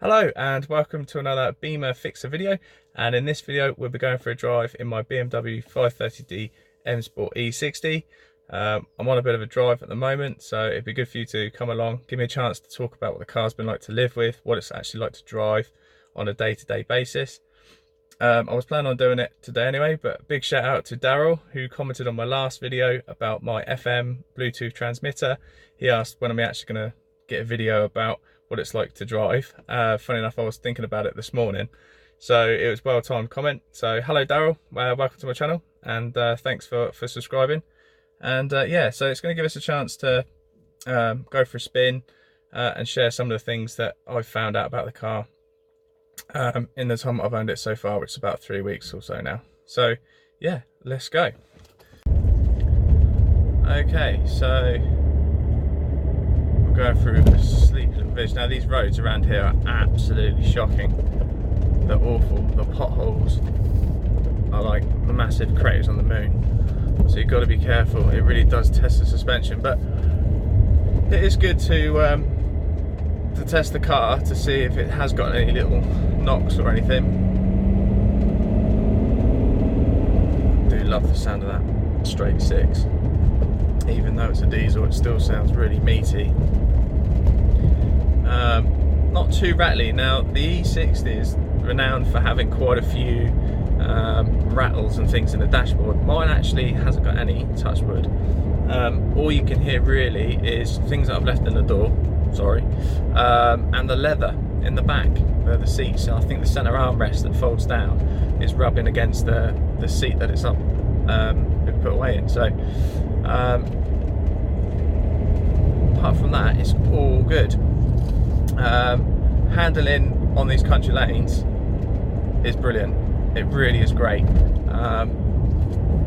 Hello and welcome to another Beamer Fixer video, and in this video we'll be going for a drive in my BMW 530d M Sport E60. I'm on a bit of a drive at the moment, so it'd be good for you to come along, give me a chance to talk about what the car's been like to live with, what it's actually like to drive on a day-to-day basis. I was planning on doing it today anyway, but big shout out to Daryl, who commented on my last video about my FM Bluetooth transmitter. He asked when I'm actually going to get a video about what it's like to drive. Funny enough, I was thinking about it this morning, so it was well-timed comment. So hello Daryl, welcome to my channel, and thanks for subscribing. And yeah, so it's going to give us a chance to go for a spin and share some of the things that I've found out about the car in the time I've owned it so far, which is about 3 weeks or so now. So yeah, let's go. Okay, so going through a sleepy little village. Now these roads around here are absolutely shocking. They're awful. The potholes are like massive craters on the moon, so you've got to be careful. It really does test the suspension, but it is good to test the car to see if it has got any little knocks or anything. I do love the sound of that straight six. Even though it's a diesel, it still sounds really meaty. Not too rattly. Now the E60 is renowned for having quite a few rattles and things in the dashboard. Mine actually hasn't got any, touch wood. All you can hear really is things that I've left in the door, sorry, and the leather in the back, the seats. I think the centre armrest that folds down is rubbing against the seat that it's up been put away in. So apart from that, it's all good. Handling on these country lanes is brilliant. It really is great.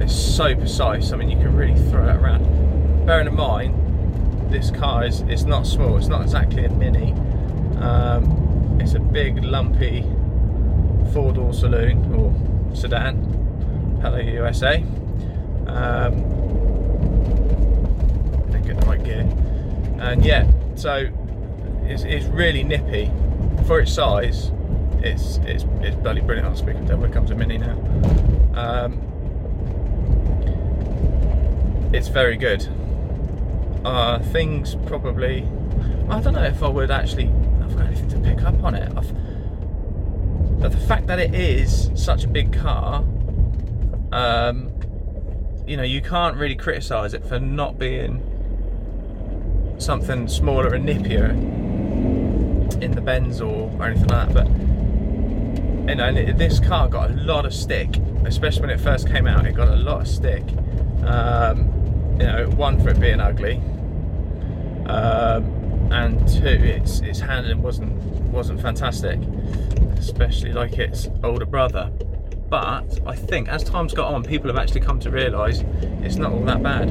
It's so precise. I mean, you can really throw it around. Bearing in mind, this car it's not small. It's not exactly a mini. It's a big, lumpy four-door saloon or sedan. Hello USA. Get the right gear, and yeah, so it's really nippy for its size. It's bloody brilliant. I'll speak of that when it comes to mini now. It's very good. Things probably, I don't know if I would actually, I've got anything to pick up on it. But the fact that it is such a big car, you know, you can't really criticise it for not being something smaller and nippier in the Benz or anything like that. But you know, this car got a lot of stick, especially when it first came out. It got a lot of stick. You know, one, for it being ugly, and two, its handling wasn't fantastic, especially like its older brother. But I think as time's got on, people have actually come to realise it's not all that bad.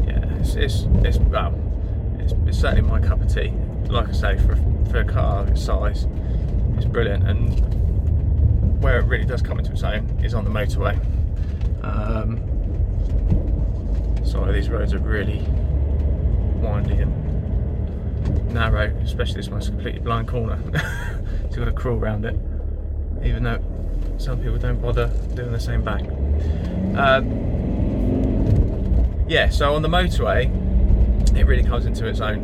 Yeah, it's certainly my cup of tea. Like I say, for a car of its size, it's brilliant. And where it really does come into its own is on the motorway. Sorry, these roads are really windy and narrow, especially this one's a completely blind corner. So you've got to crawl around it, even though some people don't bother doing the same back. Yeah, so on the motorway it really comes into its own.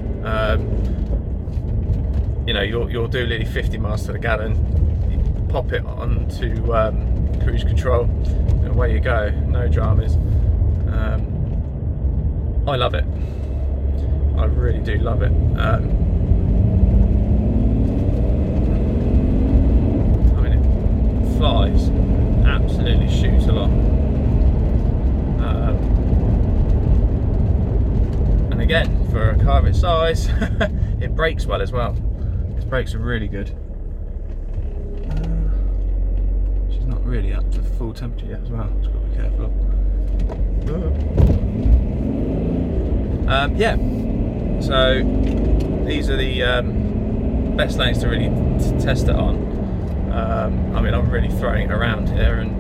You know, you'll do nearly 50 miles to the gallon, you pop it onto cruise control and away you go, no dramas. I love it. I really do love it. I mean, it flies, absolutely shoots along. And again, for a car of its size, it brakes well as well. Its brakes are really good. She's not really up to full temperature yet as well, just got to be careful of. Yeah. So these are the best lanes to really test it on. I mean, I'm really throwing it around here, and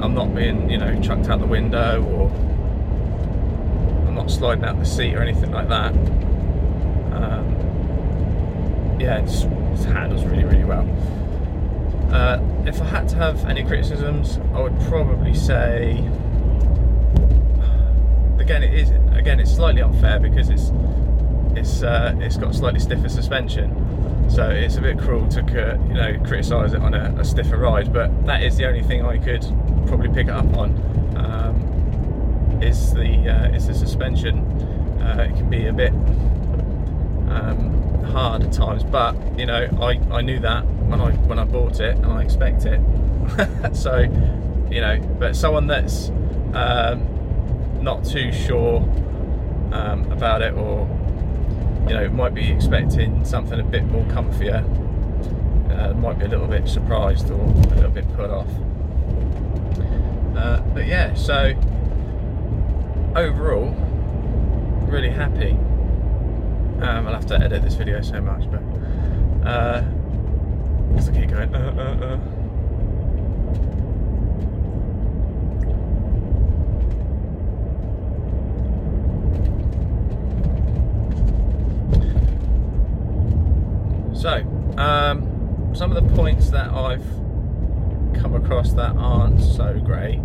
I'm not being, you know, chucked out the window or I'm not sliding out the seat or anything like that. Yeah, it just handles really well. If I had to have any criticisms, I would probably say, again it's slightly unfair because it's got slightly stiffer suspension, so it's a bit cruel to criticise it on a stiffer ride, but that is the only thing I could probably pick it up on, is the suspension. It can be a bit hard at times, but I knew that when I bought it, and I expect it. So but someone that's not too sure about it, or might be expecting something a bit more comfier, might be a little bit surprised or a little bit put off. But yeah, so overall, really happy. I'll have to edit this video so much, but because I keep going. So, some of the points that I've come across that aren't so great.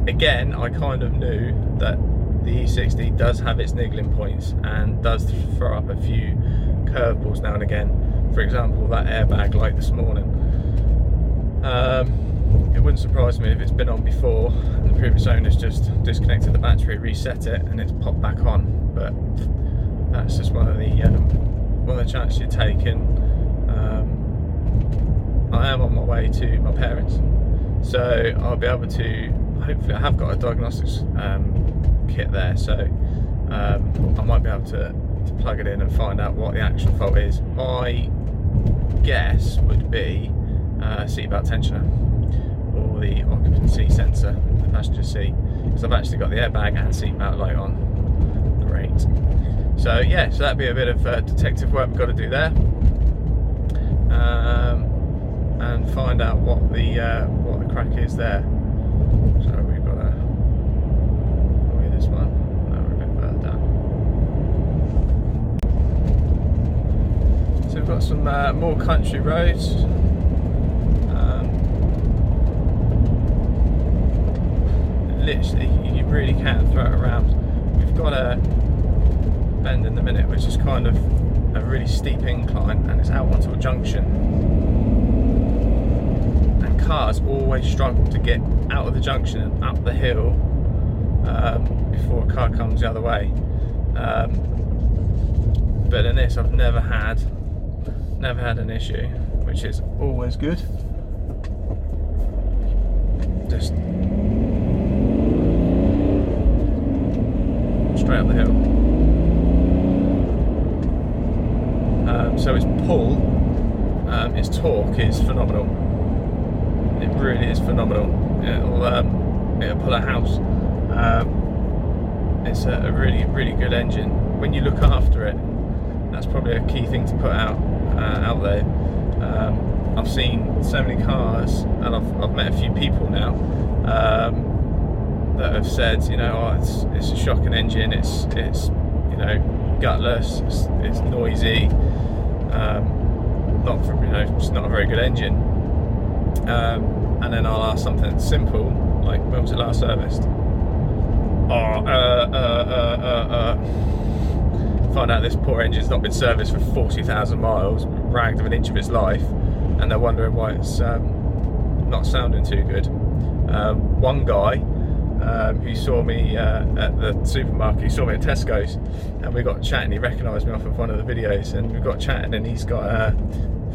Again, I kind of knew that the E60 does have its niggling points and does throw up a few curveballs now and again. For example, that airbag light this morning. It wouldn't surprise me if it's been on before and the previous owner's just disconnected the battery, reset it, and it's popped back on. But that's just one of the chances you take, and I am on my way to my parents, so I'll be able to, hopefully I have got a diagnostics kit there, so I might be able to plug it in and find out what the actual fault is. My guess would be seatbelt tensioner, or the occupancy sensor in the passenger seat, because I've actually got the airbag and seatbelt light on. Great. So yeah, so that'd be a bit of detective work we've got to do there, and find out what the crack is there. So we've got to away this one. No, we're a bit further down. So we've got some more country roads. Literally, you really can't throw it around. We've got a bend in the minute, which is kind of a really steep incline, and it's out onto a junction, and cars always struggle to get out of the junction and up the hill before a car comes the other way. But in this, I've never had an issue, which is always good. Just straight up the hill. So its pull, its torque is phenomenal. It really is phenomenal. It'll pull a house. It's a really good engine. When you look after it, that's probably a key thing to put out there. I've seen so many cars, and I've met a few people now that have said, it's a shocking engine. It's gutless. It's noisy. It's not a very good engine. And then I'll ask something simple like, when was it last serviced? Find out this poor engine's not been serviced for 40,000 miles, ragged of an inch of its life, and they're wondering why it's not sounding too good. One guy who saw me at the supermarket, he saw me at Tesco's, and we got chatting. He recognised me off of one of the videos, and we got chatting, and he's got a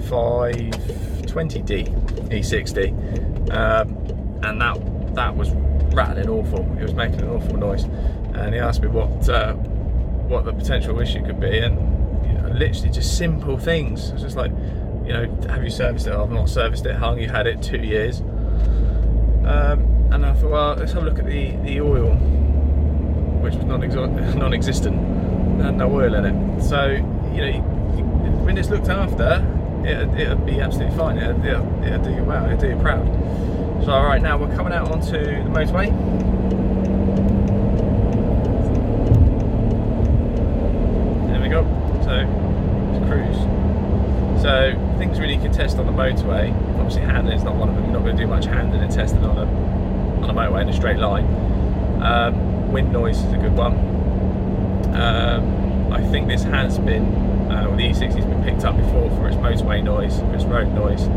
520D E60, and that was rattling awful. It was making an awful noise, and he asked me what the potential issue could be, and literally just simple things. It's just like, have you serviced it? I've not serviced it. How long you had it? 2 years. And I thought, well, let's have a look at the oil, which was non-existent. It had no oil in it. So when it's looked after, it'll be absolutely fine. It'll do you well. It'll do you proud. So right now we're coming out onto the motorway. So it's cruise. So things really can test on the motorway. Obviously handling is not one of them. You're not going to do much handling and testing on a motorway in a straight line. Wind noise is a good one. I think this has been, or the E60 has been picked up before for its motorway noise, for its road noise.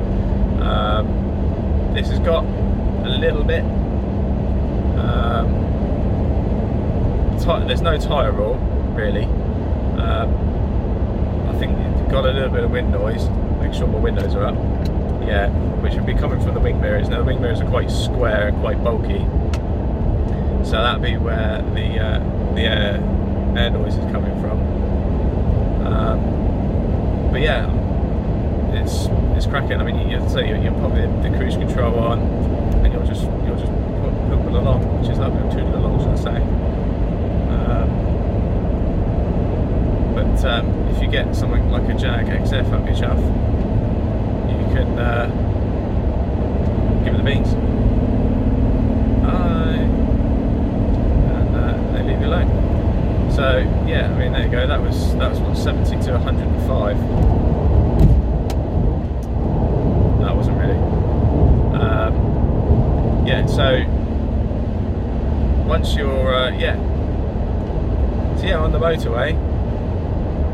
This has got a little bit. There's no tyre roar really. I think it's got a little bit of wind noise. Make sure my windows are up. Yeah, which would be coming from the wing mirrors. Now the wing mirrors are quite square and quite bulky, so that'd be where the air noise is coming from. But yeah, it's cracking. I mean, you'll pop the cruise control on, and you'll just hook along, which is lovely. I'm tooting along, should I say? But if you get something like a Jag XF up your chuff, you can give it the beans. And they leave you alone. So yeah, I mean, there you go. That was what, 70 to 105. That wasn't really. Yeah. So once you're on the motorway,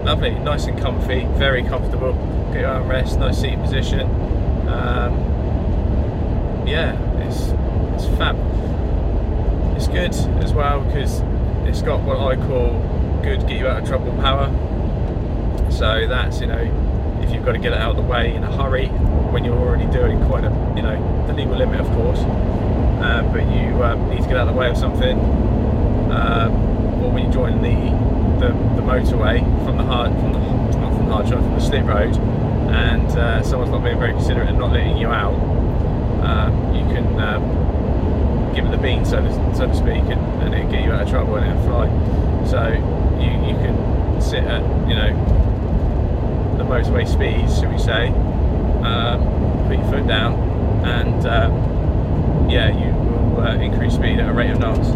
lovely, nice and comfy, very comfortable. Get your armrest, nice seat position. Yeah, it's fab. It's good as well because it's got what I call good get you out of trouble power. So that's, if you've got to get it out of the way in a hurry when you're already doing quite a, the legal limit, of course, but you need to get out of the way of something, or when you join the motorway from the slip road, and someone's not being very considerate and not letting you out, you can give it the bean, so to speak, and it'll get you out of trouble and it'll fly. So you can sit at the motorway speeds, shall we say, put your foot down, and you will increase speed at a rate of knots. So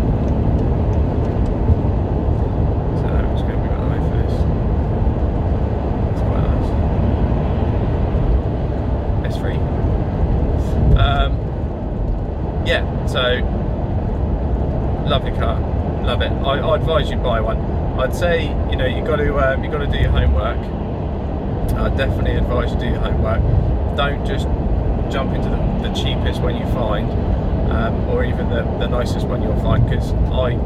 I'm just going to move out of the way for this. It's quite nice. S3. So lovely car, love it. I advise you buy one. I'd say you've got to do your homework. I definitely advise you do your homework. Don't just jump into the cheapest one you find, or even the nicest one you'll find, because I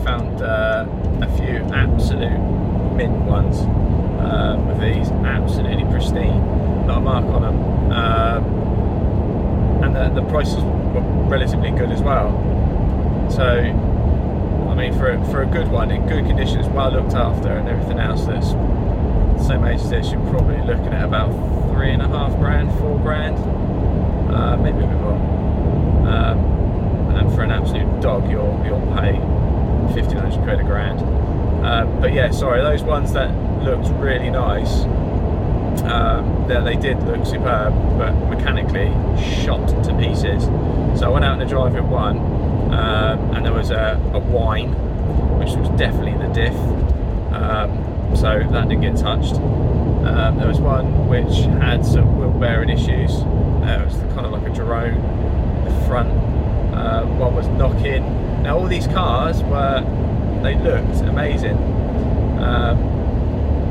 found a few absolute mint ones with these, absolutely pristine, not a mark on them, and the prices were relatively good as well. So I mean, for a good one in good condition, it's well looked after and everything else, that's the same age as this, you're probably looking at about $3.5 grand, $4 grand, maybe a bit more. And for an absolute dog, you'll pay 1,500 quid, a grand. But yeah, sorry, those ones that looked really nice, they did look superb, but mechanically shot to pieces. So I went out on the drive in one, and there was a whine, which was definitely the diff, so that didn't get touched. There was one which had some wheel bearing issues. It was kind of like a drone in the front. One was knocking. Now all these cars they looked amazing,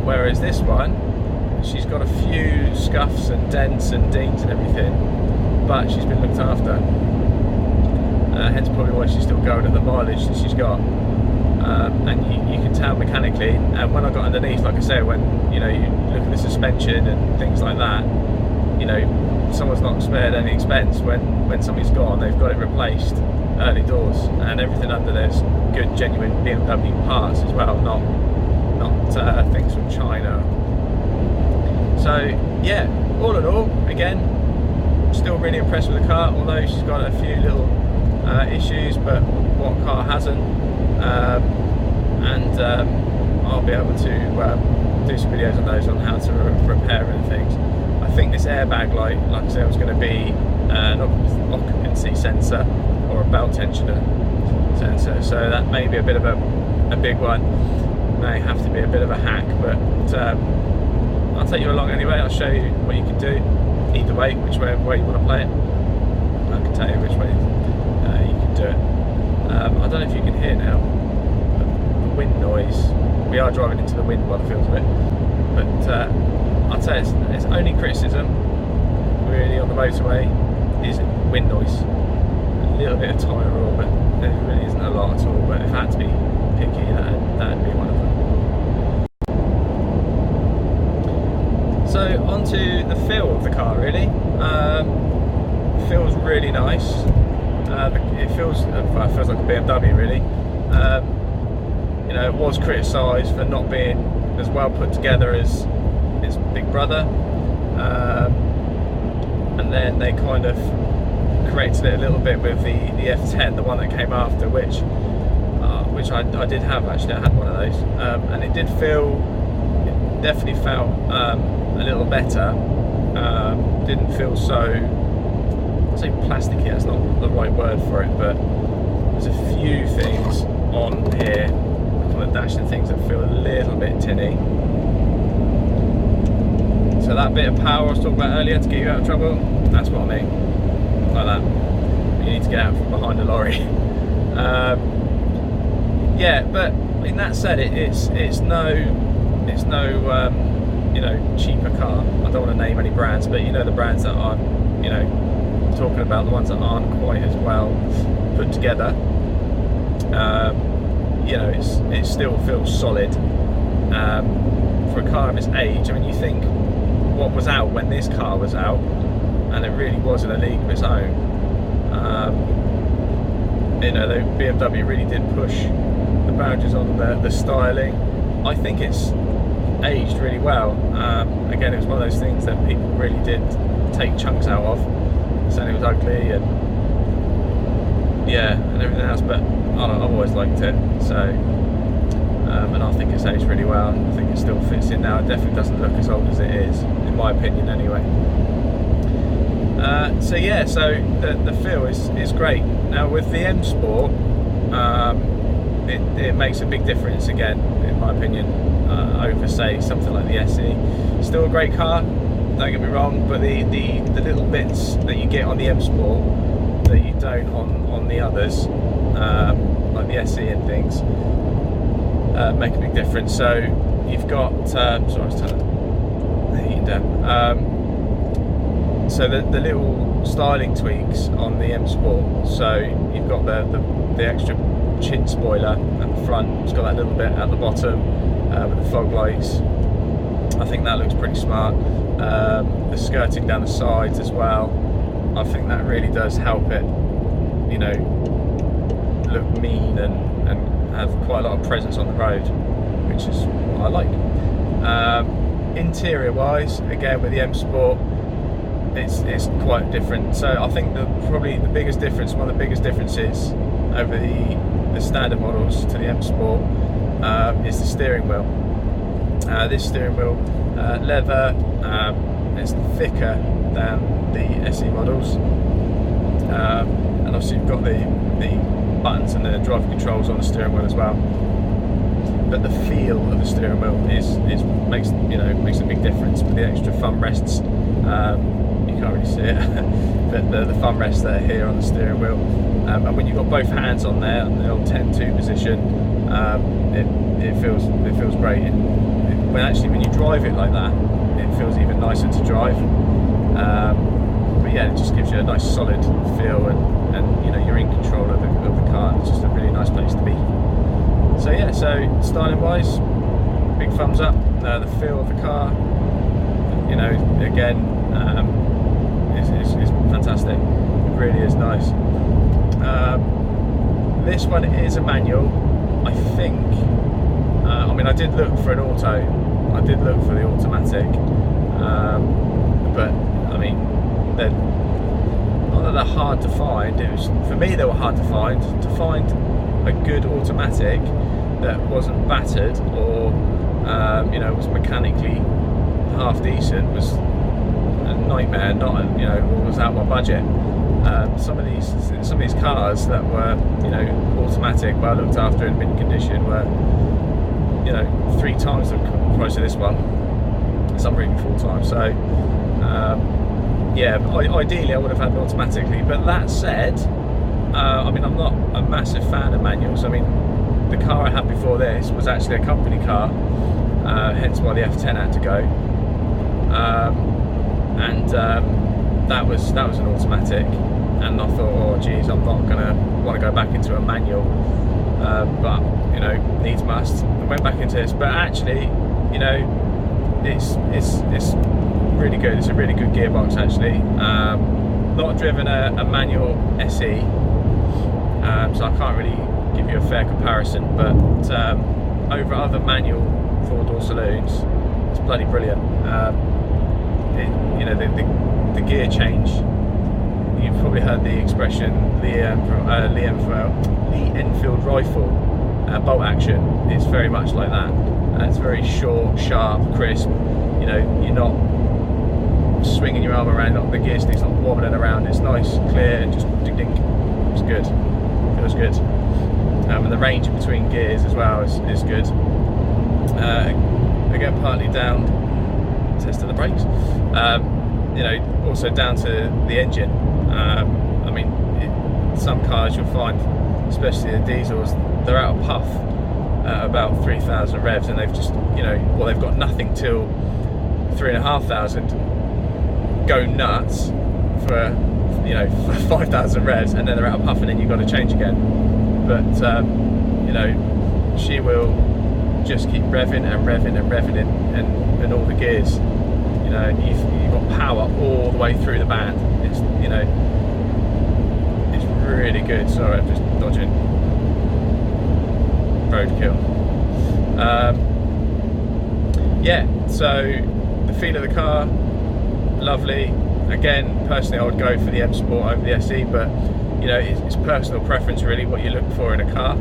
whereas this one, she's got a few scuffs and dents and dings and everything, but she's been looked after. Hence probably why she's still going at the mileage that she's got. And you can tell mechanically. And when I got underneath, like I say, when you look at the suspension and things like that, someone's not spared any expense. When something's gone, they've got it replaced early doors, and everything under there's good, genuine BMW parts as well, not things from China. So yeah, all in all, again, still really impressed with the car, although she's got a few little issues, but what car hasn't? And I'll be able to do some videos on those, on how to repair and things. I think this airbag light, like I said, was going to be an occupancy sensor or a belt tensioner sensor, so that may be a bit of a big one. may have to be a bit of a hack, but I'll take you along anyway. I'll show you what you can do either way, whichever way you want to play it. I can tell you which way you can do it. I don't know if you can hear now, but the wind noise. We are driving into the wind by the feels of it, but I'll tell you, it's only criticism really on the motorway is wind noise. A little bit of tyre roar, but there really isn't a lot at all. But if I had to be picky, that'd be one of them. So onto the feel of the car really. Feels really nice. It feels like a BMW really. You know, it was criticised for not being as well put together as its big brother, and then they kind of corrected it a little bit with the F10, the one that came after, which I did have actually. I had one of those, and it definitely felt a little better. Didn't feel so, I'd say plasticky, that's not the right word for it, but there's a few things on here on the dash and things that feel a little bit tinny. So that bit of power I was talking about earlier to get you out of trouble, that's what I mean, like that. You need to get out from behind a lorry. Yeah, but in that said, it's no you know, cheaper car. I don't want to name any brands, but you know the brands that I'm, you know, talking about, the ones that aren't quite as well put together. You know, it still feels solid for a car of its age. I mean, you think what was out when this car was out, and it really was in a league of its own. You know, the BMW really did push the boundaries on the styling. I think it's aged really well. Again, it was one of those things that people really did take chunks out of, saying it was ugly and yeah, and everything else, but I don't know, I've always liked it. So and I think it's aged really well. I think it still fits in now. It definitely doesn't look as old as it is, in my opinion anyway. So yeah, so the feel is great. Now with the M Sport, it makes a big difference again, in my opinion, over say something like the SE. Still a great car, don't get me wrong, but the little bits that you get on the M Sport that you don't on the others, like the SE and things, make a big difference. So you've got sorry, I was turning the heating down. So the little styling tweaks on the M Sport. So you've got the extra chin spoiler at the front. It's got that little bit at the bottom with the fog lights. I think that looks pretty smart. The skirting down the sides as well. I think that really does help it, you know, look mean and have quite a lot of presence on the road, which is what I like. Interior wise, again with the M Sport, it's quite different. So I think probably the biggest difference, one of the biggest differences over the standard models to the M Sport is the steering wheel. This steering wheel, leather, is thicker than the SE models, and obviously you've got the buttons and the drive controls on the steering wheel as well. But the feel of the steering wheel makes a big difference with the extra thumb rests. You can't really see it, but the thumb rests that are here on the steering wheel, and when you've got both hands on there in the old 10-2 position, it feels great. When you drive it like that, it feels even nicer to drive. But yeah, it just gives you a nice solid feel, and you know, you're in control of the car. It's just a really nice place to be. So yeah, so styling wise, big thumbs up. The feel of the car, you know, again, is fantastic. It really is nice. This one is a manual, I think. I mean, I did look for an auto. I did look for the automatic, but I mean, they're not that they're hard to find. It was, for me, they were hard to find. To find a good automatic that wasn't battered or you know, was mechanically half decent was a nightmare. Not, you know, was out my budget. Some of these cars that were, you know, automatic, well looked after in mint condition, were you know, 3 times the price of this one. Some even 4 times. So yeah, ideally I would have had it automatically. But that said, I mean, I'm not a massive fan of manuals. I mean, the car I had before this was actually a company car, hence why the F10 had to go. That was an automatic, and I thought, oh geez, I'm not gonna want to go back into a manual, but you know, needs must. I went back into this, but actually, you know, it's really good. It's a really good gearbox actually. Not driven a manual SE, so I can't really give you a fair comparison, but over other manual 4-door saloons, it's bloody brilliant. You know, the gear change, you've probably heard the expression, the Enfield rifle bolt action. It's very much like that. It's very short, sharp, crisp. You know, you're not swinging your arm around, the gear stick's not wobbling around. It's nice, clear, and just ding ding. It's good. Feels good. And the range between gears as well is good. Again, partly down, test of the brakes. You know, also down to the engine. I mean, some cars you'll find, especially the diesels, they're out of puff at about 3,000 revs, and they've just, you know, well, they've got nothing till 3,500. Go nuts for, you know, 5,000 revs, and then they're out of puff, and then you've got to change again. But you know, she will just keep revving and revving and revving in all the gears. You know, you've got power all the way through the band. It's, you know, it's really good. Sorry, I'm just dodging roadkill. Yeah, so the feel of the car, lovely. Again, personally, I would go for the M Sport over the SE, but you know, it's personal preference really what you look for in a car.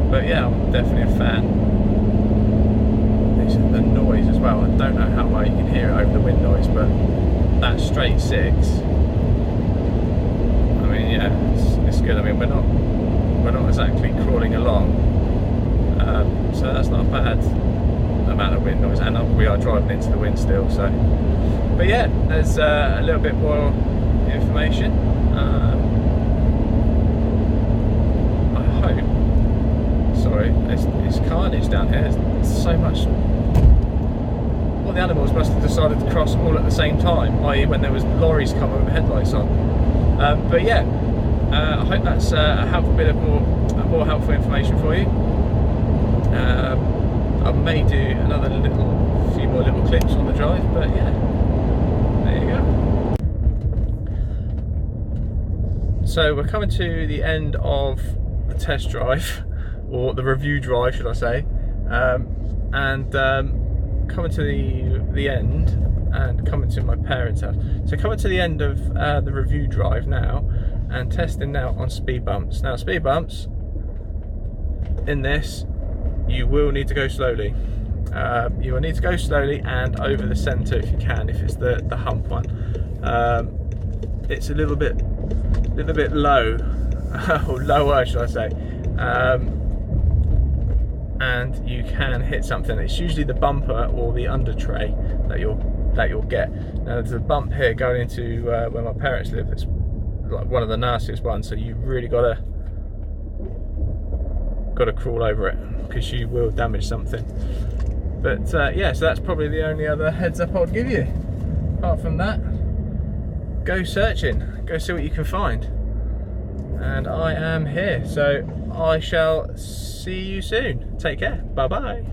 But yeah, I'm definitely a fan. The noise as well, I don't know how well you can hear it over the wind noise, but that straight 6, I mean, yeah, it's good. I mean, we're not exactly crawling along, so that's not a bad amount of wind noise, and we are driving into the wind still. So, but yeah, there's a little bit more information. I hope. Sorry, it's carnage down here. There's so much. Well, the animals must have decided to cross all at the same time, i.e. when there was lorries coming with headlights on. But yeah, I hope that's a helpful bit of more helpful information for you. I may do another few more little clips on the drive, but yeah, there you go. So we're coming to the end of the test drive, or the review drive, should I say, and coming to the end and coming to my parents' house. So coming to the end of the review drive now, and testing now on speed bumps. Now, speed bumps in this, you will need to go slowly. You will need to go slowly and over the centre if you can, if it's the hump one. It's a little bit low, or lower should I say, and you can hit something. It's usually the bumper or the under tray that you'll get. Now there's a bump here going into where my parents live. It's like one of the nastiest ones, so you really gotta crawl over it, because you will damage something. But yeah, so that's probably the only other heads up I'd give you. Apart from that, go searching, go see what you can find. And I am here, so I shall see you soon. Take care, bye bye.